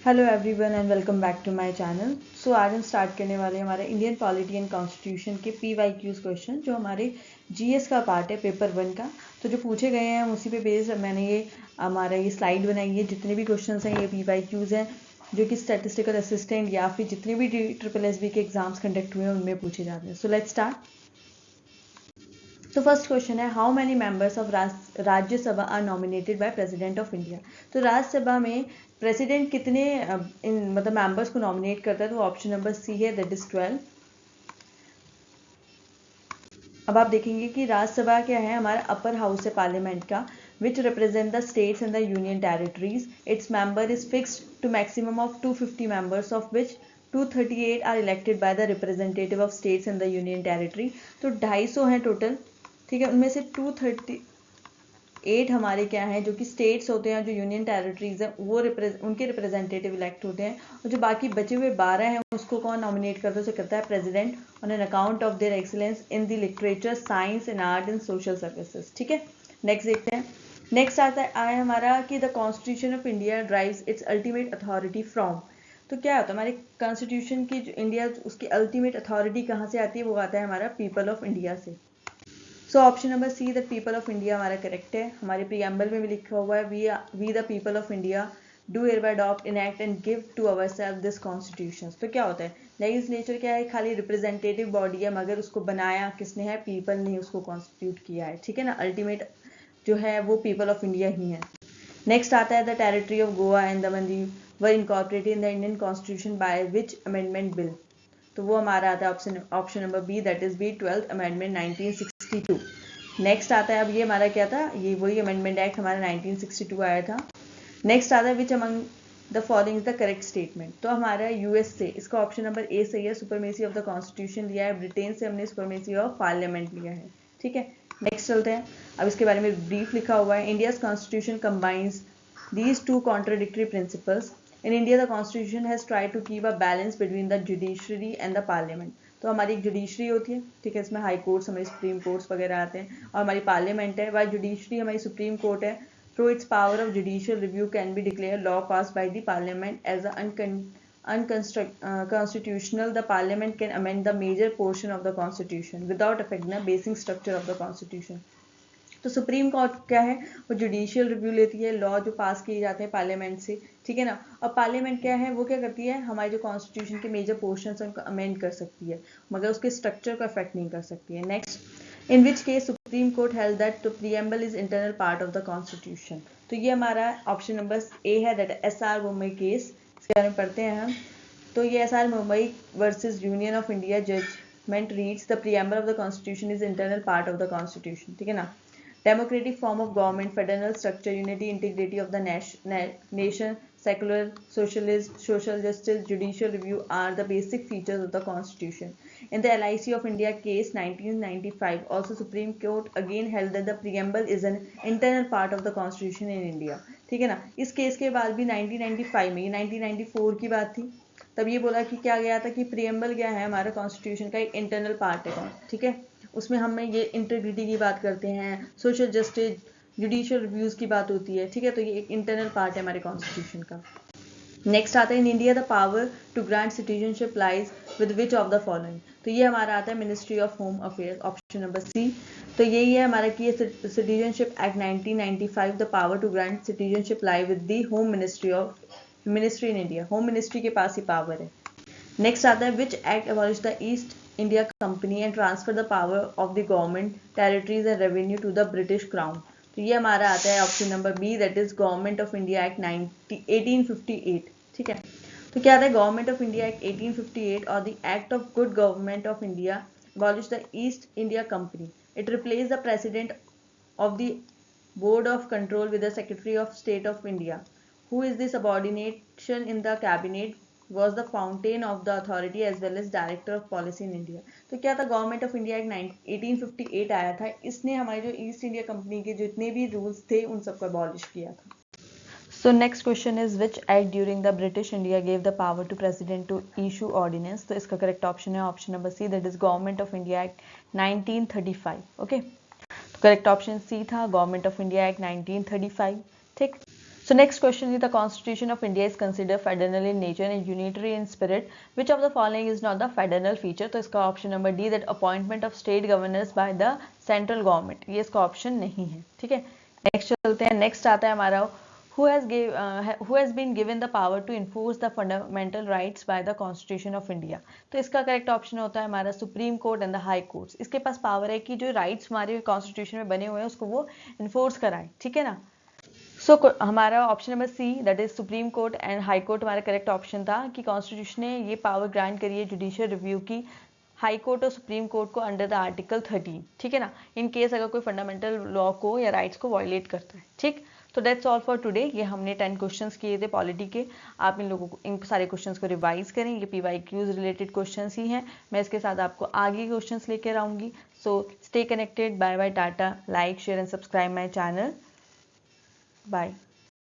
Hello everyone and welcome back to my channel. So आज हम start करने वाले हैं हमारे इंडियन पॉलिटी एंड कॉन्स्टिट्यूशन के PYQs क्वेश्चन, जो हमारे GS का पार्ट है पेपर 1 का। तो जो पूछे गए हैं उसी पे बेस मैंने ये हमारा ये स्लाइड बनाई है। जितने भी क्वेश्चन हैं ये PYQs हैं जो कि स्टैटिस्टिकल असिस्टेंट या फिर जितने भी SSSB के एग्जाम्स कंडक्ट हुए हैं उनमें पूछे जाते हैं। So let's start. तो फर्स्ट क्वेश्चन है, how many members of Rajya Sabha are nominated by president of India. तो राज्यसभा में प्रेसिडेंट कितने मतलब मेंबर्स को नॉमिनेट करता है, तो ऑप्शन नंबर सी है, दैट इज 12। अब आप देखेंगे कि राज्यसभा क्या है, हमारा अपर हाउस है पार्लियामेंट का, which represent the states and the union territories. Its member is fixed to maximum of 250 members, of which 238 are elected by the representative of states and the union territory. तो 250 हैं total, ठीक है। उनमें से 238 हमारे क्या हैं, जो कि स्टेट्स होते हैं, जो यूनियन टेरिटरीज हैं वो उनके रिप्रेजेंटेटिव इलेक्ट होते हैं। और जो बाकी बचे हुए 12 हैं उसको कौन नॉमिनेट करता है, उसे करता है president, on an account of their excellence in the literature, science and art and social services. ठीक है, नेक्स्ट देखते हैं। नेक्स्ट आता है हमारा कि the constitution of India drives it's ultimate authority from. तो क्या होता है हमारे कॉन्स्टिट्यूशन की, जो इंडिया उसकी अल्टीमेट अथॉरिटी कहाँ से आती है, वो आता है हमारा पीपल ऑफ इंडिया से। So option number C, the people of India हमारा करेक्ट है। हमारे प्रीएम्बल में भी लिखा हुआ है, we the people of India do hereby adopt, enact and give to ourselves this constitution। तो क्या होता है, लेजिस्लेचर क्या है, खाली रिप्रेजेंटेटिव बॉडी है, मगर उसको बनाया किसने है, पीपल ने उसको कॉन्स्टिट्यूट किया है। ठीक है ना, अल्टीमेट जो है वो पीपल ऑफ इंडिया ही है। नेक्स्ट आता है, the territory of Goa and Daman Diu were incorporated in the Indian constitution by which amendment bill. तो वो हमारा आता है option number B, that is B 12th amendment 1962। Next आता है, अब ये हमारा क्या था, ये वही अमेंडमेंट एक्ट हमारा 1962 आया था। नेक्स्ट आता है, which among the following is the correct statement. तो हमारा यूएस से, इसका ऑप्शन नंबर ए सही है, सुपरमेसी ऑफ द कॉन्स्टिट्यूशन लिया है। ब्रिटेन से हमने सुपरमेसी ऑफ पार्लियामेंट लिया है। ठीक है, नेक्स्ट चलते हैं। अब इसके बारे में ब्रीफ लिखा हुआ है, India's constitution combines these two contradictory principles. In India, the constitution has tried to keep a balance between the judiciary and the parliament. तो हमारी एक जुडिशरी होती है, ठीक है, इसमें हाई कोर्ट्स, हमारी सुप्रीम कोर्ट्स वगैरह आते हैं, और हमारी पार्लियामेंट है। वाई जुडिशरी हमारी सुप्रीम कोर्ट है, through its power of judicial review can be declare law pass by the parliament as unconstitutional. The parliament can amend the major portion of the constitution without affecting the basic structure of the constitution. तो supreme court क्या है, वो judicial review लेती है law जो पास किए जाते हैं पार्लियामेंट से। ठीक है ना, और पार्लियामेंट क्या है, वो क्या करती है, हमारे जो कॉन्स्टिट्यूशन के मेजर पोर्शंस हैं उनको अमेंड कर सकती है, मगर उसके स्ट्रक्चर को अफेक्ट नहीं कर सकती है। Next, in which case supreme court held that the preamble is internal part of the constitution. तो ये हमारा ऑप्शन नंबर ए है, दैट SR मुंबई केस। इसके बारे में पढ़ते हैं हम। तो ये SR Mumbai versus union of India judgment reads the preamble of the constitution is internal part of the constitution. ठीक है ना, democratic form of government, federal structure, unity, integrity of the nation, secular, socialist, social justice, judicial review are the basic features of the constitution. In the LIC of India case 1995, also Supreme Court again held that the preamble is an internal part of the constitution in India. ठीक है ना, इस case के बाद भी 1995 में, ये 1994 की बात थी, तब ये बोला कि क्या गया था कि प्रीएम्बल क्या है, हमारे कॉन्स्टिट्यूशन का एक इंटरनल पार्ट है। ठीक है, उसमें हमें ये इंटीग्रिटी की बात करते हैं, सोशल जस्टिस, जुडिशियल रिव्यूज की बात होती है। ठीक है, तो ये एक इंटरनल पार्ट है हमारे कॉन्स्टिट्यूशन का। नेक्स्ट आता है, in India the power to grant citizenship lies with which of the following. तो ये हमारा आता है ministry of home affairs, option number C. तो यही है हमारा कि citizenship act 1995, the power to grant citizenship lie with the home ministry in India. Home ministry के पास ही पावर है। नेक्स्ट आता है, which act abolish the East India company and transfer the power of the government territories and revenue to the British crown. तो ये हमारा आता है option number B, that is government of India act 1858। ठीक है, तो क्या आता है, गवर्नमेंट ऑफ इंडिया एक्ट 1858 और the act of good government of India abolish the East India company. It replace the president of the board of control with the secretary of state of India, who is the subordination in the cabinet, was the fountain of the authority as well as director of policy in India। तो क्या था, government of India act 1858 आया था, इसने हमारे जो east India company के जितने भी रूल्स थे उन सबको अबॉलिश किया था। So next question is, which act during the British India gave the power to president to issue ordinance। तो इसका करेक्ट ऑप्शन है option number C, that is government of India act 1935। Okay, तो correct option C था, government of India act 1935। ठीक, So next question is, the Constitution of India is considered federal in nature and unitary in spirit. Which of the following is not the federal feature? तो इसका option number D, that appointment of state governors by the central government, ये इसका option नहीं है। ठीक है, next चलते हैं। नेक्स्ट आता है हमारा, who has been given the power to enforce the fundamental rights by the Constitution of India? तो इसका करेक्ट ऑप्शन होता है हमारा supreme court and the high courts. इसके पास पावर है कि जो राइट्स हमारे कॉन्स्टिट्यूशन में बने हुए हैं उसको वो इन्फोर्स कराए। ठीक है ना। सो हमारा option number C, that is supreme court and high court, हमारा करेक्ट ऑप्शन था कि कॉन्स्टिट्यूशन ने ये पावर ग्रांट करी है जुडिशियल रिव्यू की हाई कोर्ट और सुप्रीम कोर्ट को अंडर द आर्टिकल 13। ठीक है ना, इन केस अगर कोई फंडामेंटल लॉ को या राइट्स को वायलेट करता है। ठीक, तो दैट्स ऑल फॉर टुडे। ये हमने 10 क्वेश्चंस किए थे पॉलिटी के। आप इन लोगों को, इन सारे क्वेश्चंस को रिवाइज करें, ये PYQs रिलेटेड क्वेश्चंस ही हैं। मैं इसके साथ आपको आगे क्वेश्चंस लेकर आऊँगी। So stay connected, bye bye, tata, like share and subscribe my channel, bye.